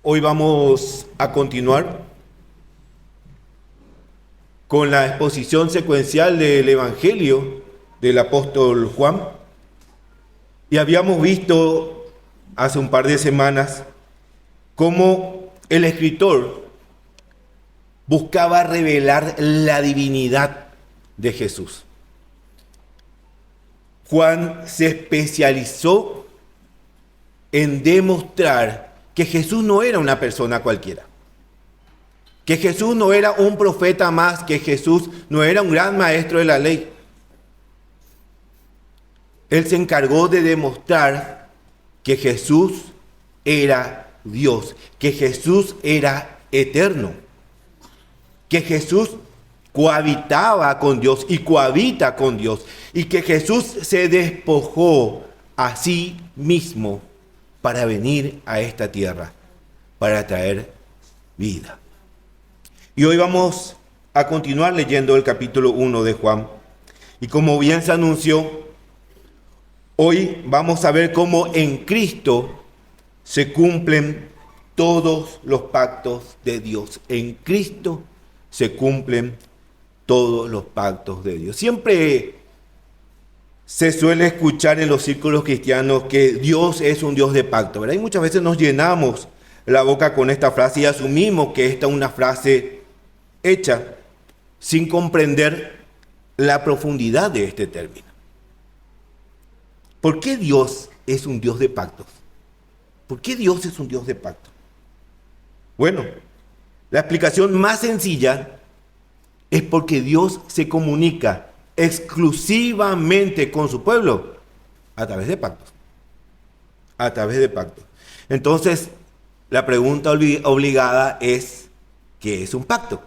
Hoy vamos a continuar con la exposición secuencial del Evangelio del apóstol Juan. Y habíamos visto hace un par de semanas cómo el escritor buscaba revelar la divinidad de Jesús. Juan se especializó en demostrar que Jesús no era una persona cualquiera, que Jesús no era un profeta más, que Jesús no era un gran maestro de la ley. Él se encargó de demostrar que Jesús era Dios, que Jesús era eterno, que Jesús cohabitaba con Dios y cohabita con Dios, y que Jesús se despojó a sí mismo para venir a esta tierra, para traer vida. Y hoy vamos a continuar leyendo el capítulo 1 de Juan. Y como bien se anunció, hoy vamos a ver cómo en Cristo se cumplen todos los pactos de Dios. En Cristo se cumplen todos los pactos de Dios. Siempre se suele escuchar en los círculos cristianos que Dios es un Dios de pacto, ¿verdad? Y muchas veces nos llenamos la boca con esta frase y asumimos que esta es una frase hecha sin comprender la profundidad de este término. ¿Por qué Dios es un Dios de pactos? ¿Por qué Dios es un Dios de pacto? Bueno, la explicación más sencilla es porque Dios se comunica exclusivamente con su pueblo a través de pactos. A través de pactos. Entonces, la pregunta obligada es, ¿qué es un pacto?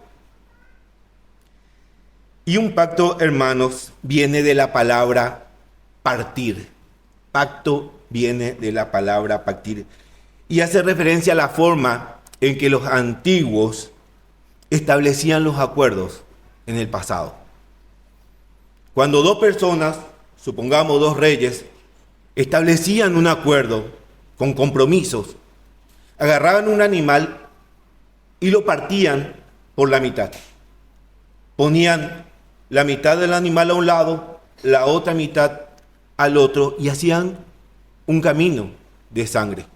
Y un pacto, hermanos, viene de la palabra partir. Pacto viene de la palabra partir. Y hace referencia a la forma en que los antiguos establecían los acuerdos en el pasado. Cuando dos personas, supongamos dos reyes, establecían un acuerdo con compromisos, agarraban un animal y lo partían por la mitad. Ponían la mitad del animal a un lado, la otra mitad al otro y hacían un camino de sangre.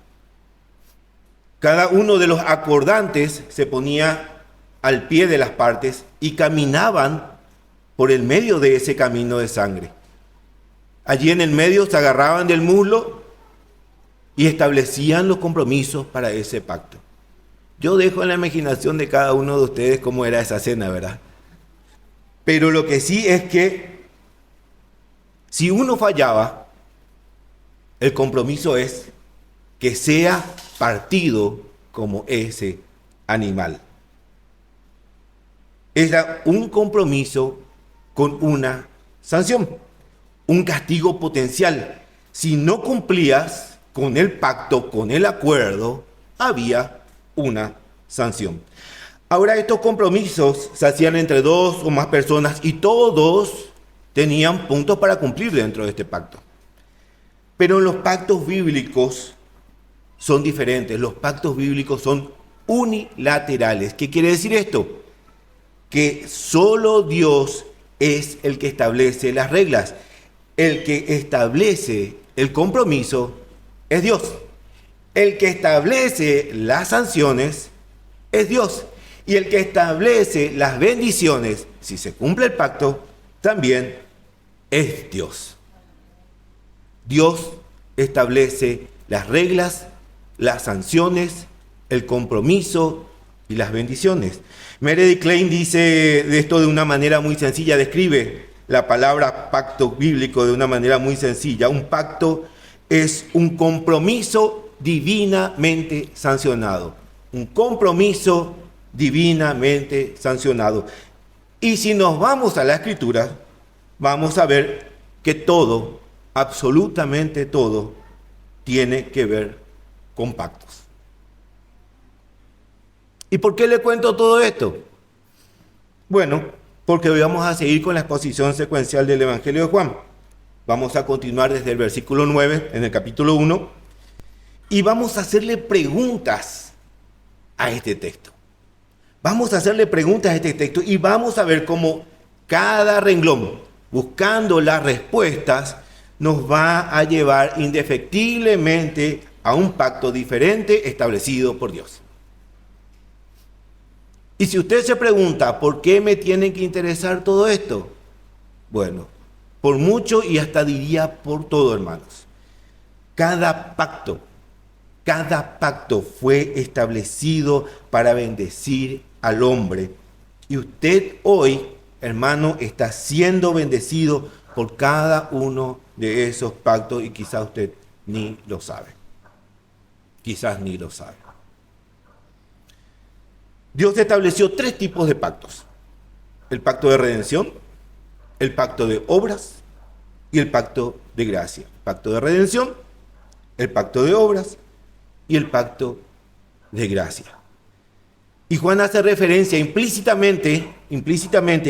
Cada uno de los acordantes se ponía al pie de las partes y caminaban por el medio de ese camino de sangre. Allí en el medio se agarraban del muslo y establecían los compromisos para ese pacto. Yo dejo en la imaginación de cada uno de ustedes cómo era esa cena, ¿verdad? Pero lo que sí es que si uno fallaba, el compromiso es que sea partido como ese animal. Era un compromiso con una sanción, un castigo potencial. Si no cumplías con el pacto, con el acuerdo, había una sanción. Ahora, estos compromisos se hacían entre dos o más personas y todos tenían puntos para cumplir dentro de este pacto. Pero los pactos bíblicos son diferentes. Los pactos bíblicos son unilaterales. ¿Qué quiere decir esto? Que solo Dios es el que establece las reglas. El que establece el compromiso es Dios. El que establece las sanciones es Dios. Y el que establece las bendiciones, si se cumple el pacto, también es Dios. Dios establece las reglas, las sanciones, el compromiso y las bendiciones. Meredith Klein dice de esto de una manera muy sencilla, describe la palabra pacto bíblico de una manera muy sencilla. Un pacto es un compromiso divinamente sancionado. Un compromiso divinamente sancionado. Y si nos vamos a la Escritura, vamos a ver que todo, absolutamente todo, tiene que ver con pactos. ¿Y por qué le cuento todo esto? Bueno, porque hoy vamos a seguir con la exposición secuencial del Evangelio de Juan. Vamos a continuar desde el versículo 9 en el capítulo 1 y vamos a hacerle preguntas a este texto. Vamos a hacerle preguntas a este texto y vamos a ver cómo cada renglón, buscando las respuestas, nos va a llevar indefectiblemente a un pacto diferente establecido por Dios. Y si usted se pregunta, ¿por qué me tiene que interesar todo esto? Bueno, por mucho y hasta diría por todo, hermanos. Cada pacto fue establecido para bendecir al hombre. Y usted hoy, hermano, está siendo bendecido por cada uno de esos pactos y quizás usted ni lo sabe. Quizás ni lo sabe. Dios estableció 3 tipos de pactos. El pacto de redención, el pacto de obras y el pacto de gracia. El pacto de redención, el pacto de obras y el pacto de gracia. Y Juan hace referencia implícitamente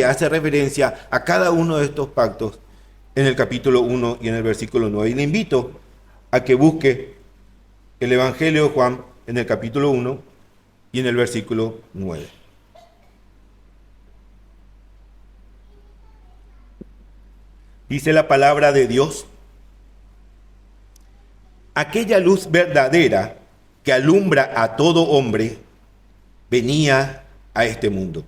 hace referencia a cada uno de estos pactos en el capítulo 1 y en el versículo 9. Y le invito a que busque el Evangelio de Juan en el capítulo 1 y en el versículo 9. Dice la palabra de Dios: aquella luz verdadera que alumbra a todo hombre venía a este mundo.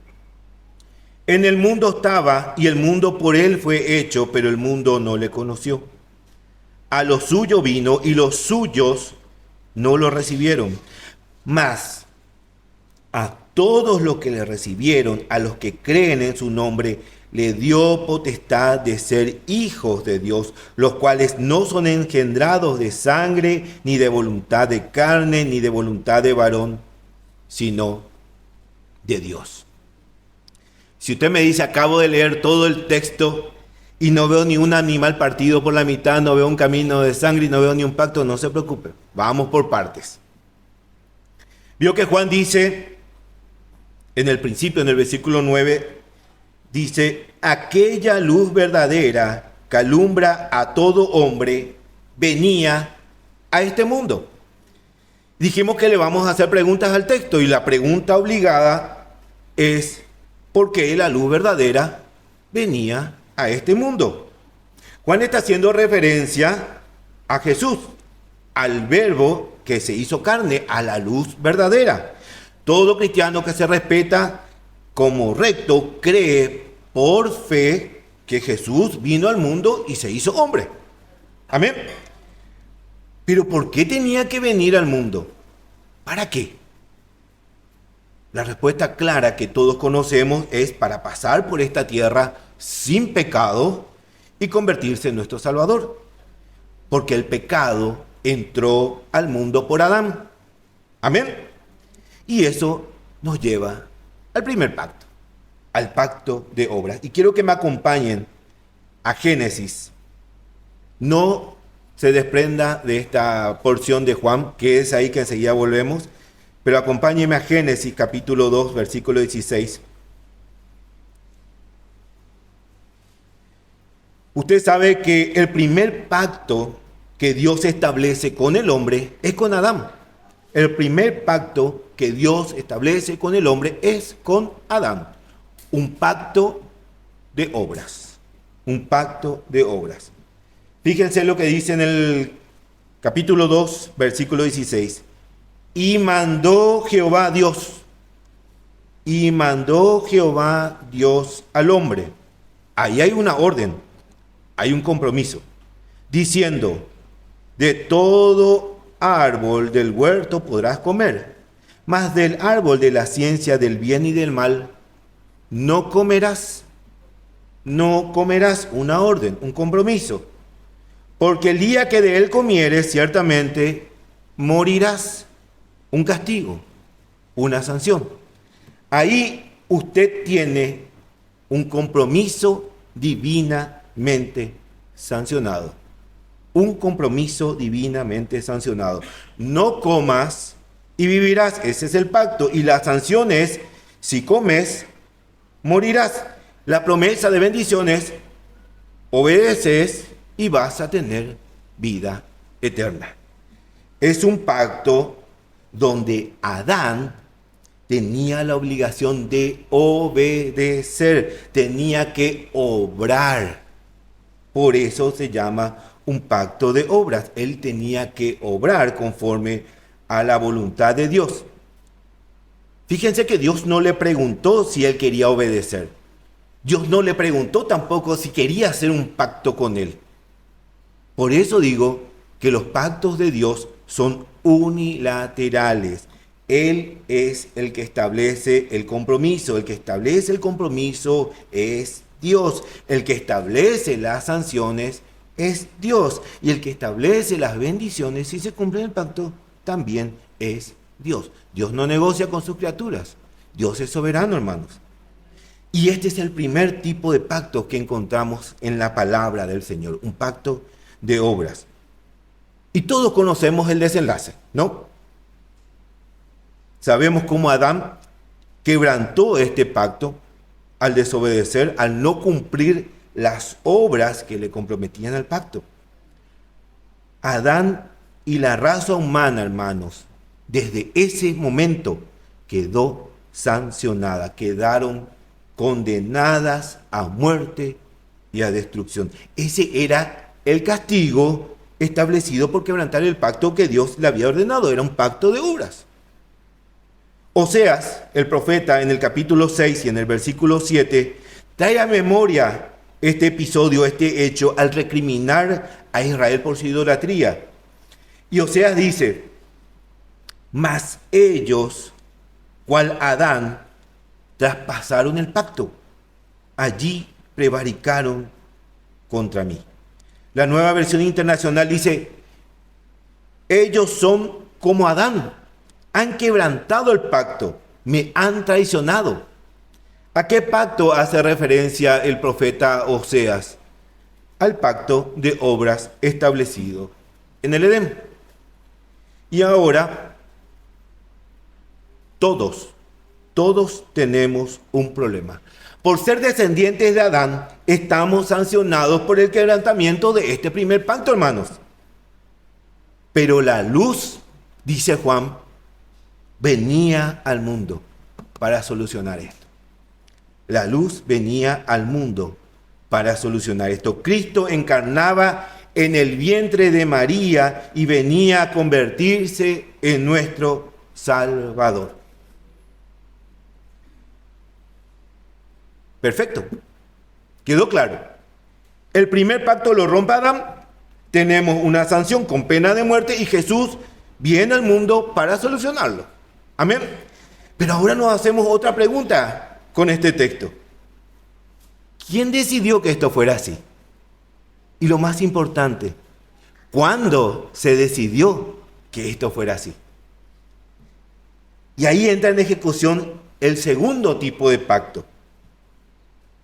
En el mundo estaba y el mundo por él fue hecho, pero el mundo no le conoció. A lo suyo vino y los suyos no lo recibieron. Mas a todos los que le recibieron, a los que creen en su nombre, le dio potestad de ser hijos de Dios, los cuales no son engendrados de sangre, ni de voluntad de carne, ni de voluntad de varón, sino de Dios. Si usted me dice, acabo de leer todo el texto y no veo ni un animal partido por la mitad, no veo un camino de sangre y no veo ni un pacto, no se preocupe, vamos por partes. Vio que Juan dice, en el principio, en el versículo 9, dice, aquella luz verdadera que alumbra a todo hombre venía a este mundo. Dijimos que le vamos a hacer preguntas al texto y la pregunta obligada es, ¿por qué la luz verdadera venía a este mundo? Juan está haciendo referencia a Jesús, al verbo que se hizo carne, a la luz verdadera. Todo cristiano que se respeta como recto cree por fe que Jesús vino al mundo y se hizo hombre. Amén. Pero ¿por qué tenía que venir al mundo? ¿Para qué? La respuesta clara que todos conocemos es para pasar por esta tierra sin pecado y convertirse en nuestro Salvador. Porque el pecado entró al mundo por Adán. Amén. Y eso nos lleva al primer pacto, al pacto de obras. Y quiero que me acompañen a Génesis. No se desprenda de esta porción de Juan, que es ahí que enseguida volvemos, pero acompáñenme a Génesis capítulo 2, versículo 16. Usted sabe que el primer pacto que Dios establece con el hombre es con Adán. El primer pacto que Dios establece con el hombre es con Adán. Un pacto de obras. Un pacto de obras. Fíjense lo que dice en el capítulo 2, versículo 16. Y mandó Jehová Dios al hombre. Ahí hay una orden, hay un compromiso, diciendo, de todo árbol del huerto podrás comer, mas del árbol de la ciencia del bien y del mal no comerás. No comerás, una orden, un compromiso. Porque el día que de él comieres, ciertamente morirás. Un castigo, una sanción. Ahí usted tiene un compromiso divinamente sancionado. Un compromiso divinamente sancionado. No comas y vivirás. Ese es el pacto. Y la sanción es, si comes, morirás. La promesa de bendiciones, obedeces y vas a tener vida eterna. Es un pacto donde Adán tenía la obligación de obedecer, tenía que obrar. Por eso se llama un pacto de obras. Él tenía que obrar conforme a la voluntad de Dios. Fíjense que Dios no le preguntó si él quería obedecer. Dios no le preguntó tampoco si quería hacer un pacto con él. Por eso digo que los pactos de Dios son unilaterales. Él es el que establece el compromiso. El que establece el compromiso es Dios. El que establece las sanciones es Dios. Y el que establece las bendiciones, si se cumple el pacto, también es Dios. Dios no negocia con sus criaturas. Dios es soberano, hermanos. Y este es el primer tipo de pacto que encontramos en la palabra del Señor. Un pacto de obras. Y todos conocemos el desenlace, ¿no? Sabemos cómo Adán quebrantó este pacto al desobedecer, al no cumplir las obras que le comprometían al pacto. Adán y la raza humana, hermanos, desde ese momento quedó sancionada, quedaron condenadas a muerte y a destrucción. Ese era el castigo establecido por quebrantar el pacto que Dios le había ordenado. Era un pacto de obras. Oseas, el profeta, en el capítulo 6 y en el versículo 7, trae a memoria este episodio, este hecho, al recriminar a Israel por su idolatría. Y Oseas dice: mas ellos, cual Adán, traspasaron el pacto. Allí prevaricaron contra mí. La Nueva Versión Internacional dice: ellos son como Adán, han quebrantado el pacto, me han traicionado. ¿A qué pacto hace referencia el profeta Oseas? Al pacto de obras establecido en el Edén. Y ahora, todos tenemos un problema. Por ser descendientes de Adán, estamos sancionados por el quebrantamiento de este primer pacto, hermanos. Pero la luz, dice Juan, venía al mundo para solucionar esto. La luz venía al mundo para solucionar esto. Cristo encarnaba en el vientre de María y venía a convertirse en nuestro Salvador. Perfecto. ¿Quedó claro? El primer pacto lo rompe Adán. Tenemos una sanción con pena de muerte y Jesús viene al mundo para solucionarlo. Amén. Pero ahora nos hacemos otra pregunta con este texto. ¿Quién decidió que esto fuera así? Y lo más importante, ¿cuándo se decidió que esto fuera así? Y ahí entra en ejecución el segundo tipo de pacto.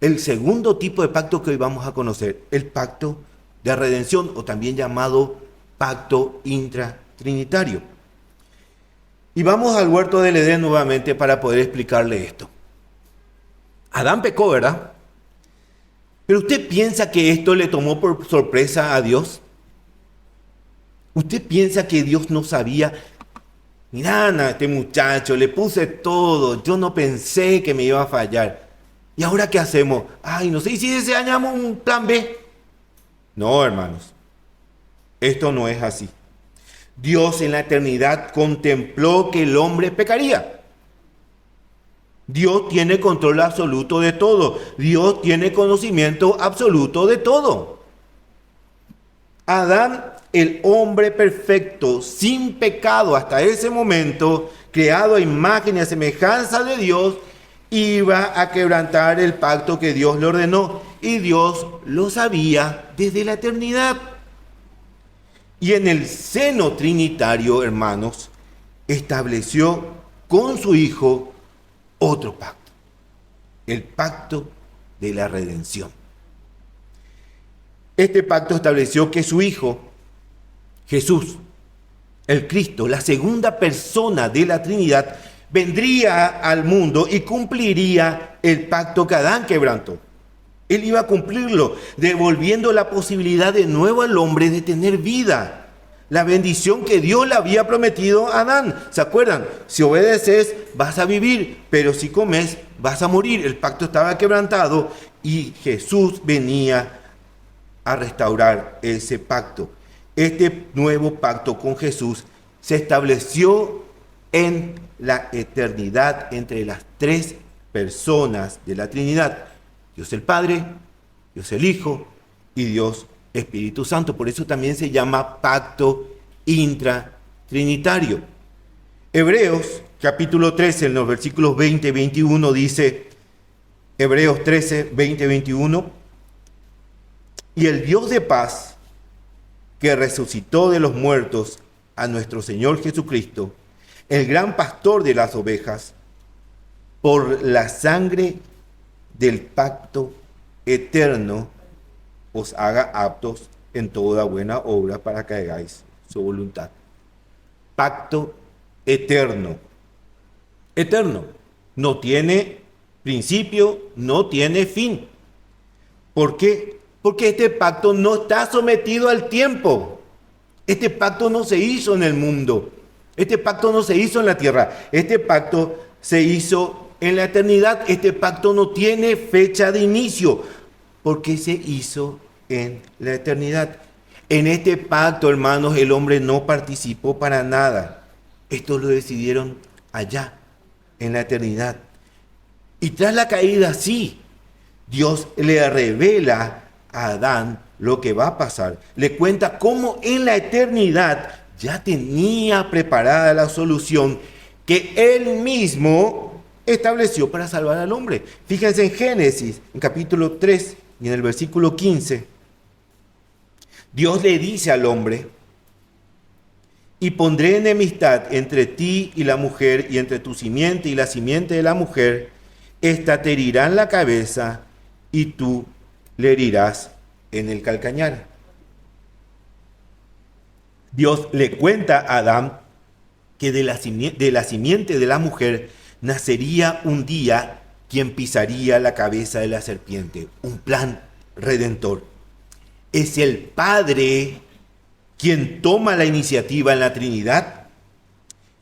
El segundo tipo de pacto que hoy vamos a conocer, el pacto de redención, o también llamado pacto intratrinitario. Y vamos al huerto del Edén nuevamente para poder explicarle esto. Adán pecó, ¿verdad? Pero ¿usted piensa que esto le tomó por sorpresa a Dios? ¿Usted piensa que Dios no sabía? Mirá, a este muchacho, le puse todo, yo no pensé que me iba a fallar. ¿Y ahora qué hacemos? Ay, no sé, ¿y si diseñamos un plan B? No, hermanos, esto no es así. Dios en la eternidad contempló que el hombre pecaría. Dios tiene control absoluto de todo. Dios tiene conocimiento absoluto de todo. Adán, el hombre perfecto, sin pecado hasta ese momento, creado a imagen y a semejanza de Dios, iba a quebrantar el pacto que Dios le ordenó. Y Dios lo sabía desde la eternidad. Y en el seno trinitario, hermanos, estableció con su Hijo otro pacto. El pacto de la redención. Este pacto estableció que su Hijo, Jesús, el Cristo, la segunda persona de la Trinidad, vendría al mundo y cumpliría el pacto que Adán quebrantó. Él iba a cumplirlo, devolviendo la posibilidad de nuevo al hombre de tener vida, la bendición que Dios le había prometido a Adán. ¿Se acuerdan? Si obedeces, vas a vivir, pero si comes, vas a morir. El pacto estaba quebrantado y Jesús venía a restaurar ese pacto. Este nuevo pacto con Jesús se estableció en la eternidad entre las tres personas de la Trinidad: Dios el Padre, Dios el Hijo y Dios Espíritu Santo. Por eso también se llama pacto intratrinitario. Hebreos capítulo 13, en los versículos 20 y 21 dice, Hebreos 13, 20 y 21, y el Dios de paz, que resucitó de los muertos a nuestro Señor Jesucristo, el gran pastor de las ovejas, por la sangre del pacto eterno, os haga aptos en toda buena obra para que hagáis su voluntad. Pacto eterno. Eterno. No tiene principio, no tiene fin. ¿Por qué? Porque este pacto no está sometido al tiempo. Este pacto no se hizo en el mundo. Este pacto no se hizo en la tierra. Este pacto se hizo en la eternidad. Este pacto no tiene fecha de inicio, porque se hizo en la eternidad. En este pacto, hermanos, el hombre no participó para nada. Esto lo decidieron allá, en la eternidad. Y tras la caída, sí, Dios le revela a Adán lo que va a pasar. Le cuenta cómo en la eternidad ya tenía preparada la solución que él mismo estableció para salvar al hombre. Fíjense en Génesis, en capítulo 3 y en el versículo 15. Dios le dice al hombre: y pondré enemistad entre ti y la mujer, y entre tu simiente y la simiente de la mujer. Esta te herirá en la cabeza, y tú le herirás en el calcañar. Dios le cuenta a Adán que de la simiente de la mujer nacería un día quien pisaría la cabeza de la serpiente. Un plan redentor. Es el Padre quien toma la iniciativa en la Trinidad,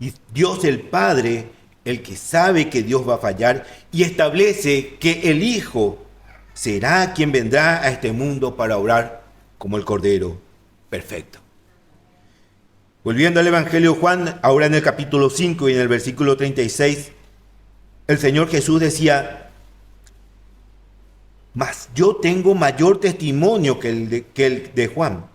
y Dios el Padre, el que sabe que Dios va a fallar, y establece que el Hijo será quien vendrá a este mundo para obrar como el Cordero perfecto. Volviendo al Evangelio de Juan, ahora en el capítulo 5 y en el versículo 36, el Señor Jesús decía: mas yo tengo mayor testimonio que el de Juan,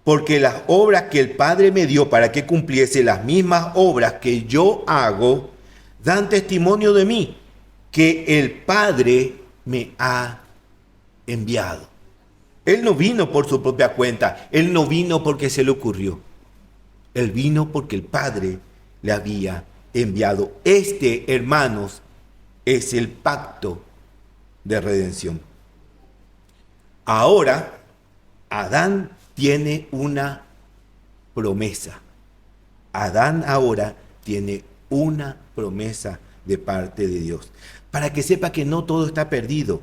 porque las obras que el Padre me dio para que cumpliese, las mismas obras que yo hago, dan testimonio de mí, que el Padre me ha enviado. Él no vino por su propia cuenta, Él no vino porque se le ocurrió. Él vino porque el Padre le había enviado. Este, hermanos, es el pacto de redención. Ahora, Adán tiene una promesa. Adán ahora tiene una promesa de parte de Dios, para que sepa que no todo está perdido.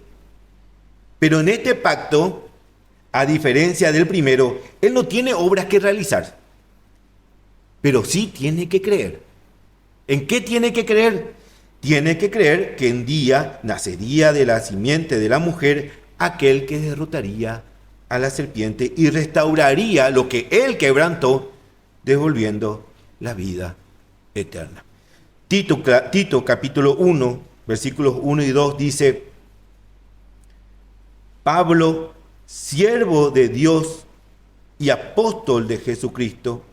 Pero en este pacto, a diferencia del primero, él no tiene obras que realizar, pero sí tiene que creer. ¿En qué tiene que creer? Tiene que creer que un día nacería de la simiente de la mujer aquel que derrotaría a la serpiente y restauraría lo que él quebrantó, devolviendo la vida eterna. Tito capítulo 1, versículos 1 y 2 dice: Pablo, siervo de Dios y apóstol de Jesucristo,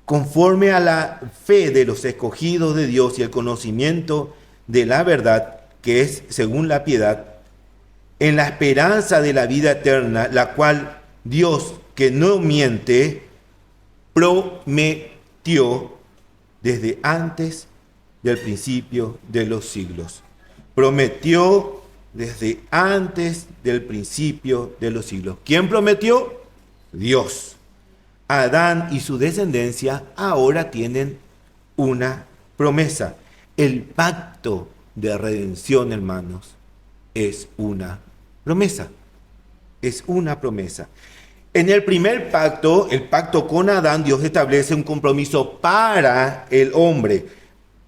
conforme a la fe de los escogidos de Dios y el conocimiento de la verdad, que es según la piedad, en la esperanza de la vida eterna, la cual Dios, que no miente, prometió desde antes del principio de los siglos. Prometió desde antes del principio de los siglos. ¿Quién prometió? Dios. Adán y su descendencia ahora tienen una promesa. El pacto de redención, hermanos, es una promesa. Es una promesa. En el primer pacto, el pacto con Adán, Dios establece un compromiso para el hombre.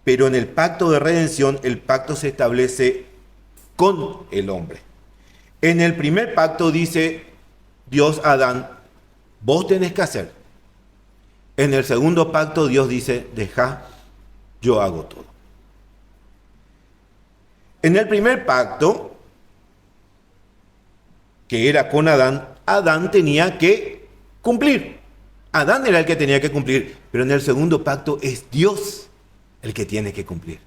Pero en el pacto de redención, el pacto se establece con el hombre. En el primer pacto dice Dios a Adán, vos tenés que hacer. En el segundo pacto Dios dice, deja, yo hago todo. En el primer pacto, que era con Adán, Adán tenía que cumplir. Adán era el que tenía que cumplir. Pero en el segundo pacto es Dios el que tiene que cumplir.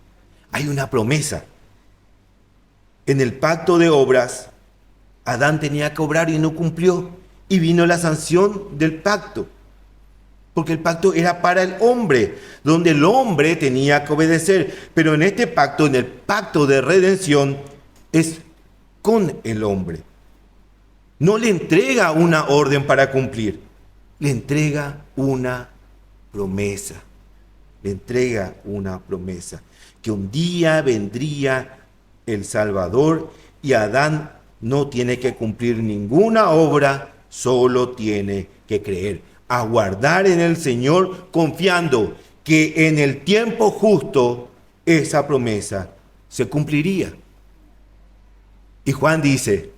Hay una promesa. En el pacto de obras, Adán tenía que obrar y no cumplió. Y vino la sanción del pacto. Porque el pacto era para el hombre, donde el hombre tenía que obedecer. Pero en este pacto, en el pacto de redención, es con el hombre. No le entrega una orden para cumplir, le entrega una promesa. Le entrega una promesa, que un día vendría el Salvador y Adán no tiene que cumplir ninguna obra, solo tiene que creer, aguardar en el Señor, confiando que en el tiempo justo esa promesa se cumpliría. Y Juan dice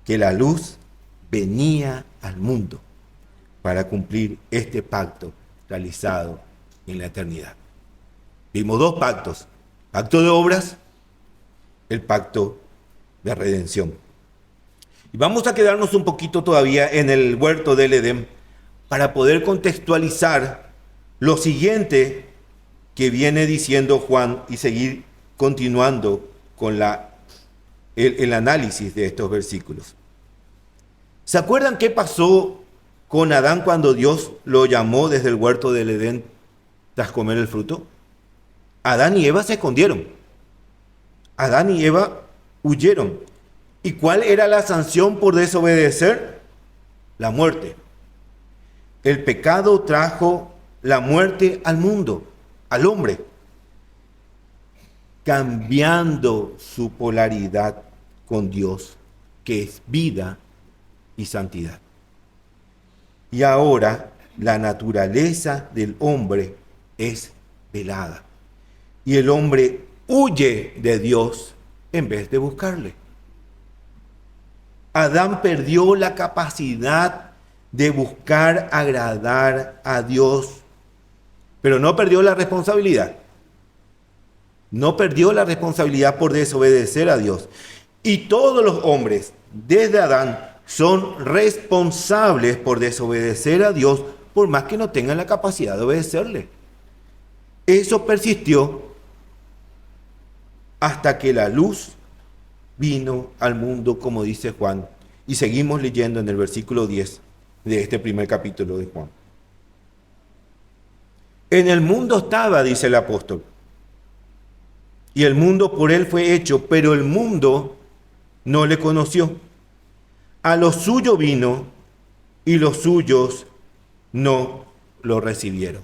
que la luz venía al mundo para cumplir este pacto realizado en la eternidad. Vimos dos pactos, pacto de obras, el pacto de redención. Y vamos a quedarnos un poquito todavía en el huerto del Edén para poder contextualizar lo siguiente que viene diciendo Juan y seguir continuando con el análisis de estos versículos. ¿Se acuerdan qué pasó con Adán cuando Dios lo llamó desde el huerto del Edén tras comer el fruto? Adán y Eva se escondieron. Adán y Eva huyeron. ¿Y cuál era la sanción por desobedecer? La muerte. El pecado trajo la muerte al mundo, al hombre, cambiando su polaridad con Dios, que es vida y santidad. Y ahora la naturaleza del hombre es velada. Y el hombre huye de Dios en vez de buscarle. Adán perdió la capacidad de buscar agradar a Dios, pero no perdió la responsabilidad. No perdió la responsabilidad por desobedecer a Dios. Y todos los hombres, desde Adán, son responsables por desobedecer a Dios, por más que no tengan la capacidad de obedecerle. Eso persistió hasta que la luz vino al mundo, como dice Juan. Y seguimos leyendo en el versículo 10 de este primer capítulo de Juan. En el mundo estaba, dice el apóstol, y el mundo por él fue hecho, pero el mundo no le conoció. A lo suyo vino, y los suyos no lo recibieron.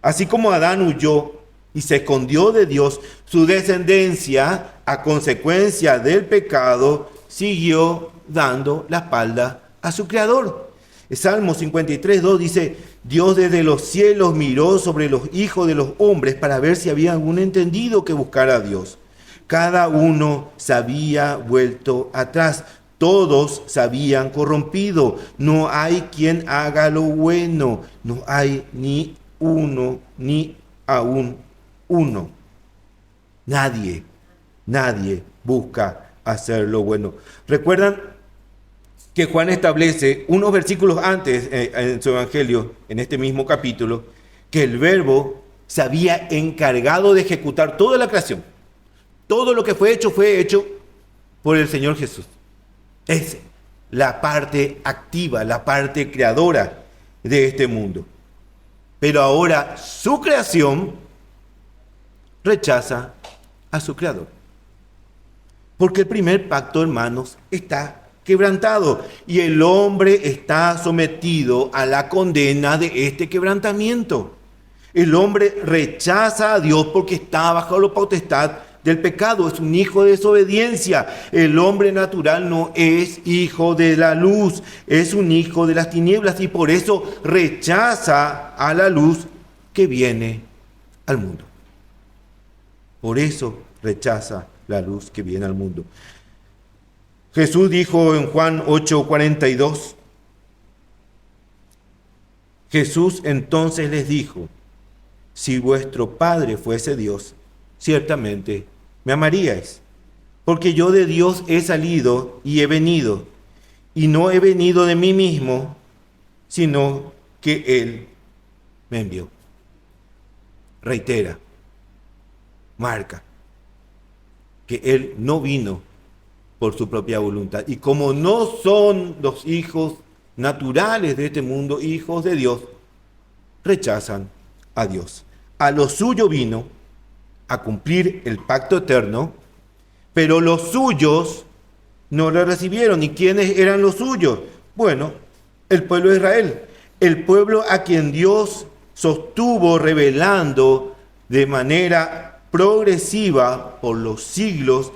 Así como Adán huyó y se escondió de Dios, su descendencia, a consecuencia del pecado, siguió dando la espalda a su Creador. El Salmo 53:2 dice: Dios desde los cielos miró sobre los hijos de los hombres para ver si había algún entendido que buscara a Dios. Cada uno se había vuelto atrás, todos se habían corrompido. No hay quien haga lo bueno, no hay ni uno, ni aún uno. Nadie busca hacer lo bueno. ¿Recuerdan que Juan establece unos versículos antes en su evangelio, en este mismo capítulo, que el Verbo se había encargado de ejecutar toda la creación? Todo lo que fue hecho por el Señor Jesús. Es la parte activa, la parte creadora de este mundo. Pero ahora su creación rechaza a su Creador. Porque el primer pacto, hermanos, está quebrantado y el hombre está sometido a la condena de este quebrantamiento. El hombre rechaza a Dios porque está bajo la potestad del pecado, es un hijo de desobediencia. El hombre natural no es hijo de la luz, es un hijo de las tinieblas y por eso rechaza a la luz que viene al mundo. Por eso rechaza la luz que viene al mundo. Jesús dijo en Juan 8:42, Jesús entonces les dijo, si vuestro Padre fuese Dios, ciertamente me amaríais, porque yo de Dios he salido y he venido, y no he venido de mí mismo, sino que Él me envió. Reitera, marca, que Él no vino por su propia voluntad. Y como no son los hijos naturales de este mundo, hijos de Dios, rechazan a Dios. A lo suyo vino a cumplir el pacto eterno, pero los suyos no lo recibieron. ¿Y quiénes eran los suyos? Bueno, el pueblo de Israel, el pueblo a quien Dios sostuvo revelando de manera progresiva por los siglos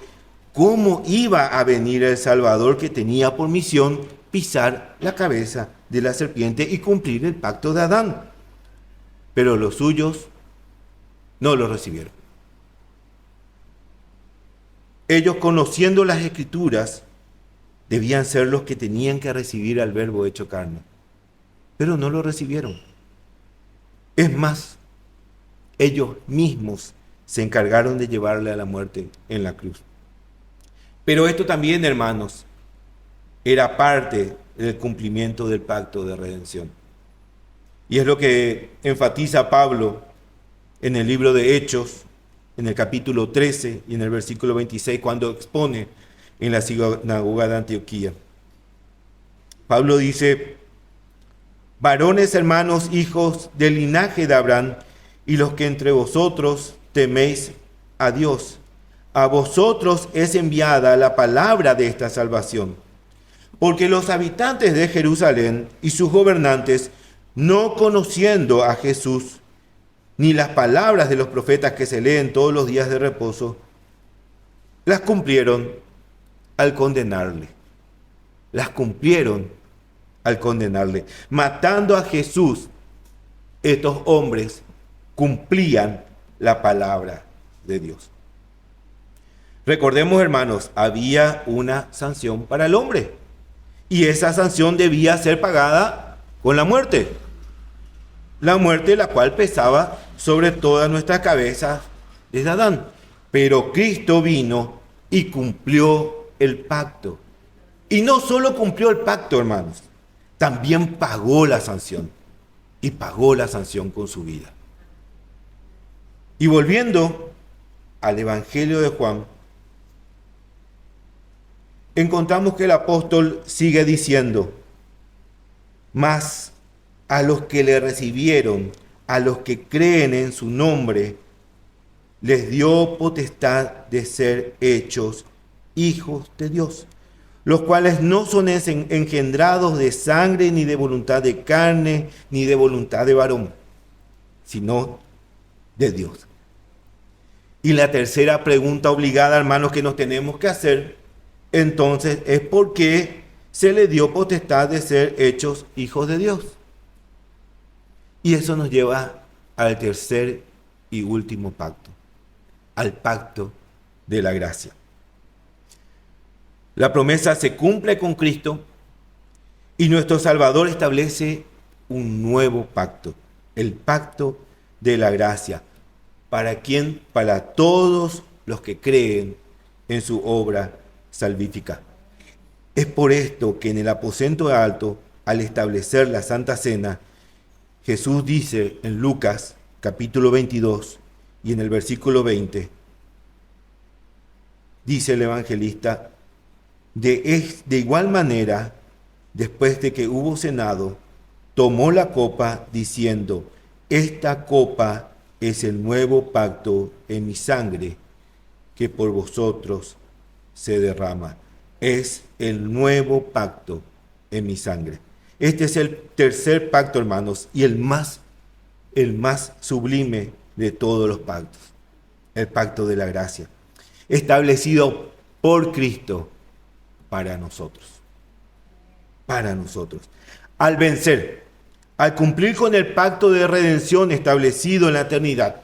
cómo iba a venir el Salvador que tenía por misión pisar la cabeza de la serpiente y cumplir el pacto de Adán. Pero los suyos no lo recibieron. Ellos, conociendo las Escrituras, debían ser los que tenían que recibir al Verbo hecho carne, pero no lo recibieron. Es más, ellos mismos se encargaron de llevarle a la muerte en la cruz. Pero esto también, hermanos, era parte del cumplimiento del pacto de redención. Y es lo que enfatiza Pablo en el libro de Hechos, en el capítulo 13 y en el versículo 26, cuando expone en la sinagoga de Antioquía. Pablo dice, varones hermanos, hijos del linaje de Abraham, y los que entre vosotros teméis a Dios, a vosotros es enviada la palabra de esta salvación. Porque los habitantes de Jerusalén y sus gobernantes, no conociendo a Jesús, ni las palabras de los profetas que se leen todos los días de reposo, las cumplieron al condenarle. Las cumplieron al condenarle. Matando a Jesús, estos hombres cumplían la palabra de Dios. Recordemos, hermanos, había una sanción para el hombre y esa sanción debía ser pagada con la muerte. La muerte, la cual pesaba sobre todas nuestras cabezas desde Adán. Pero Cristo vino y cumplió el pacto. Y no solo cumplió el pacto, hermanos, también pagó la sanción. Y pagó la sanción con su vida. Y volviendo al Evangelio de Juan, encontramos que el apóstol sigue diciendo, mas a los que le recibieron, a los que creen en su nombre, les dio potestad de ser hechos hijos de Dios, los cuales no son engendrados de sangre, ni de voluntad de carne, ni de voluntad de varón, sino de Dios. Y la tercera pregunta obligada, hermanos, que nos tenemos que hacer, entonces, es por qué se le dio potestad de ser hechos hijos de Dios. Y eso nos lleva al tercer y último pacto, al pacto de la gracia. La promesa se cumple con Cristo y nuestro Salvador establece un nuevo pacto, el pacto de la gracia. ¿Para quién? Para todos los que creen en su obra salvífica. Es por esto que en el aposento alto, al establecer la Santa Cena, Jesús dice en Lucas capítulo 22 y en el versículo 20, dice el evangelista, de igual manera, después de que hubo cenado, tomó la copa diciendo, esta copa es el nuevo pacto en mi sangre, que por vosotros se derrama. Es el nuevo pacto en mi sangre. Este es el tercer pacto, hermanos, y el más sublime de todos los pactos, el pacto de la gracia. establecido por Cristo para nosotros. Para nosotros. Al vencer, al cumplir con el pacto de redención establecido en la eternidad,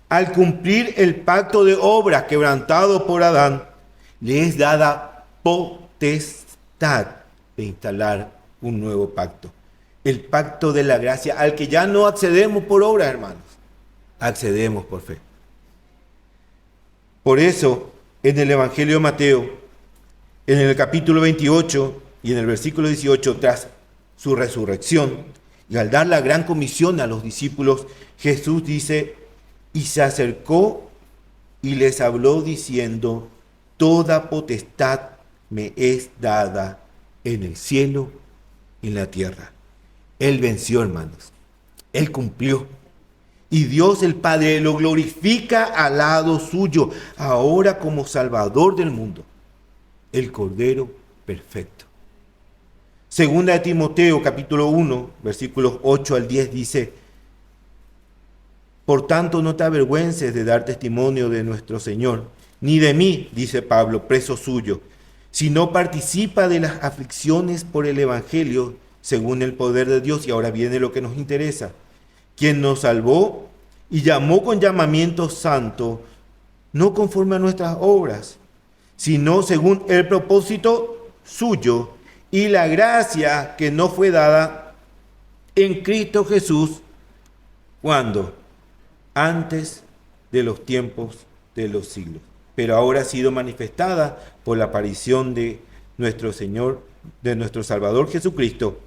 al cumplir el pacto de obras quebrantado por Adán, le es dada potestad de instalar un nuevo pacto. El pacto de la gracia al que ya no accedemos por obras, hermanos. Accedemos por fe. Por eso, en el Evangelio de Mateo, en el capítulo 28 y en el versículo 18, tras su resurrección, y al dar la gran comisión a los discípulos, Jesús dice, y se acercó y les habló diciendo, toda potestad me es dada en el cielo y en la tierra. Él venció, hermanos. Él cumplió. Y Dios el Padre lo glorifica al lado suyo, ahora como Salvador del mundo. El Cordero perfecto. Segunda de Timoteo, capítulo 1, versículos 8 al 10, dice, por tanto, no te avergüences de dar testimonio de nuestro Señor, ni de mí, dice Pablo, preso suyo, sino participa de las aflicciones por el Evangelio, según el poder de Dios. Y ahora viene lo que nos interesa. Quien nos salvó y llamó con llamamiento santo, no conforme a nuestras obras, sino según el propósito suyo y la gracia que nos fue dada en Cristo Jesús, ¿cuándo? Antes de los tiempos de los siglos, pero ahora ha sido manifestada por la aparición de nuestro Señor, de nuestro Salvador Jesucristo,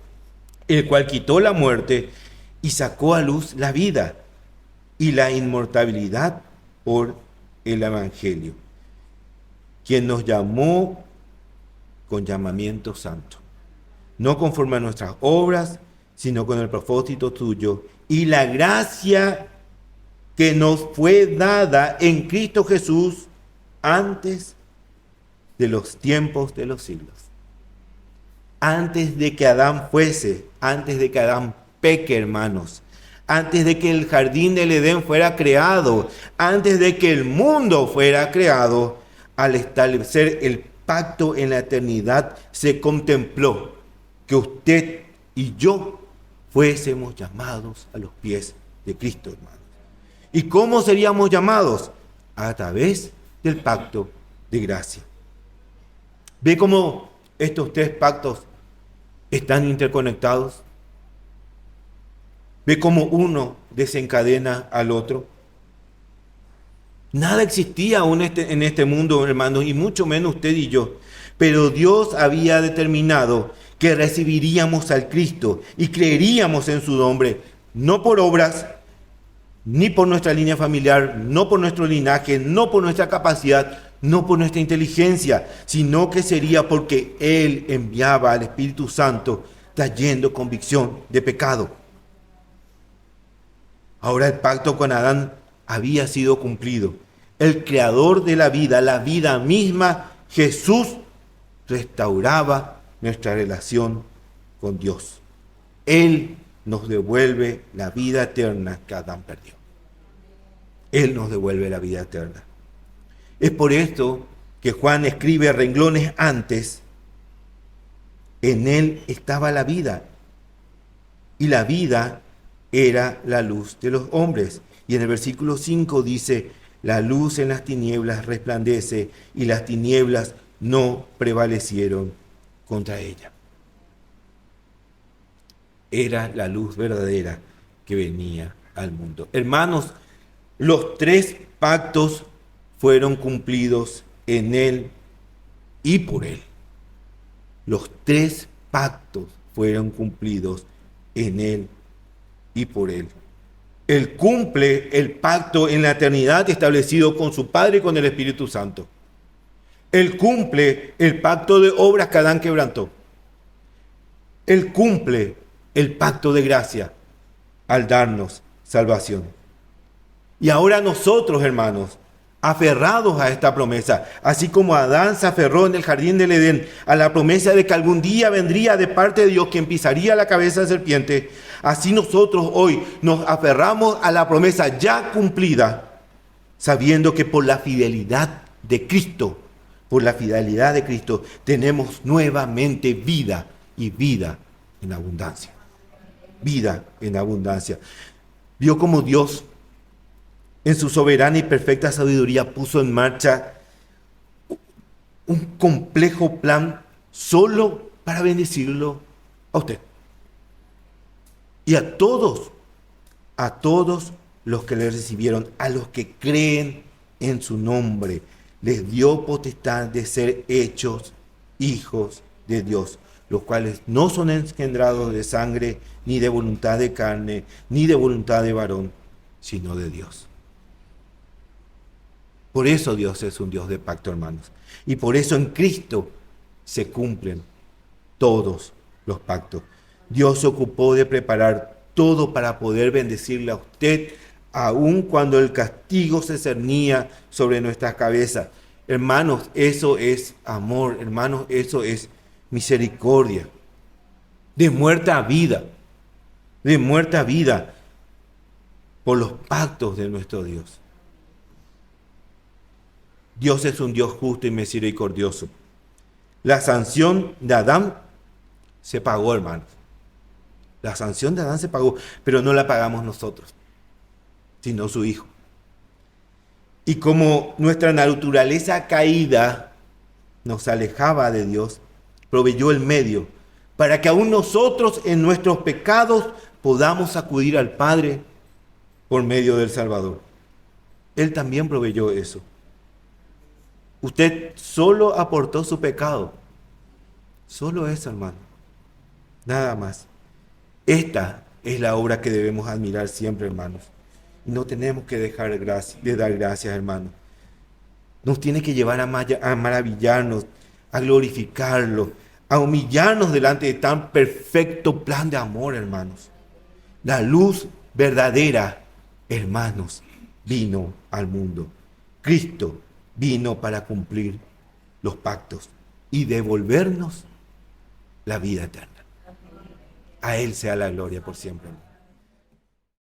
el cual quitó la muerte y sacó a luz la vida y la inmortalidad por el Evangelio, quien nos llamó con llamamiento santo, no conforme a nuestras obras, sino con el propósito tuyo y la gracia que nos fue dada en Cristo Jesús antes de los tiempos de los siglos. Antes de que Adán fuese, antes de que Adán peque, hermanos, antes de que el jardín del Edén fuera creado, antes de que el mundo fuera creado, al establecer el pacto en la eternidad, se contempló que usted y yo fuésemos llamados a los pies de Cristo, hermanos. ¿Y cómo seríamos llamados? A través del pacto de gracia. ¿Ve cómo estos tres pactos están interconectados? ¿Ve cómo uno desencadena al otro? Nada existía aún en este mundo, hermanos, y mucho menos usted y yo. Pero Dios había determinado que recibiríamos al Cristo y creeríamos en su nombre, no por obras, ni por nuestra línea familiar, no por nuestro linaje, no por nuestra capacidad, no por nuestra inteligencia, sino que sería porque Él enviaba al Espíritu Santo trayendo convicción de pecado. Ahora el pacto con Adán había sido cumplido. El creador de la vida misma, Jesús, restauraba nuestra relación con Dios. Él nos devuelve la vida eterna que Adán perdió. Él nos devuelve la vida eterna. Es por esto que Juan escribe renglones antes, en él estaba la vida, y la vida era la luz de los hombres. Y en el versículo 5 dice, la luz en las tinieblas resplandece, y las tinieblas no prevalecieron contra ella. Era la luz verdadera que venía al mundo. Hermanos, los tres pactos fueron cumplidos en Él y por Él. Los tres pactos fueron cumplidos en Él y por Él. Él cumple el pacto en la eternidad establecido con su Padre y con el Espíritu Santo. Él cumple el pacto de obras que Adán quebrantó. Él cumple el pacto de gracia al darnos salvación. Y ahora nosotros, hermanos, aferrados a esta promesa, así como Adán se aferró en el jardín del Edén a la promesa de que algún día vendría de parte de Dios quien pisaría la cabeza de serpiente, así nosotros hoy nos aferramos a la promesa ya cumplida, sabiendo que por la fidelidad de Cristo, por la fidelidad de Cristo, tenemos nuevamente vida y vida en abundancia. Vida en abundancia. Vio cómo Dios, en su soberana y perfecta sabiduría, puso en marcha un complejo plan solo para bendecirlo a usted. Y a todos los que le recibieron, a los que creen en su nombre, les dio potestad de ser hechos hijos de Dios, los cuales no son engendrados de sangre, ni de voluntad de carne, ni de voluntad de varón, sino de Dios. Por eso Dios es un Dios de pacto, hermanos. Y por eso en Cristo se cumplen todos los pactos. Dios se ocupó de preparar todo para poder bendecirle a usted, aun cuando el castigo se cernía sobre nuestras cabezas. Hermanos, eso es amor. Hermanos, eso es misericordia. De muerte a vida. De muerte a vida. Por los pactos de nuestro Dios. Dios es un Dios justo y misericordioso. La sanción de Adán se pagó, hermanos. La sanción de Adán se pagó, pero no la pagamos nosotros, sino su Hijo. Y como nuestra naturaleza caída nos alejaba de Dios, proveyó el medio para que aún nosotros en nuestros pecados podamos acudir al Padre por medio del Salvador. Él también proveyó eso. Usted solo aportó su pecado. Solo eso, hermano. Nada más. Esta es la obra que debemos admirar siempre, hermanos. Y no tenemos que dejar de dar gracias, hermanos. Nos tiene que llevar a maravillarnos, a glorificarlo, a humillarnos delante de tan perfecto plan de amor, hermanos. La luz verdadera, hermanos, vino al mundo. Cristo vino para cumplir los pactos y devolvernos la vida eterna. A Él sea la gloria por siempre.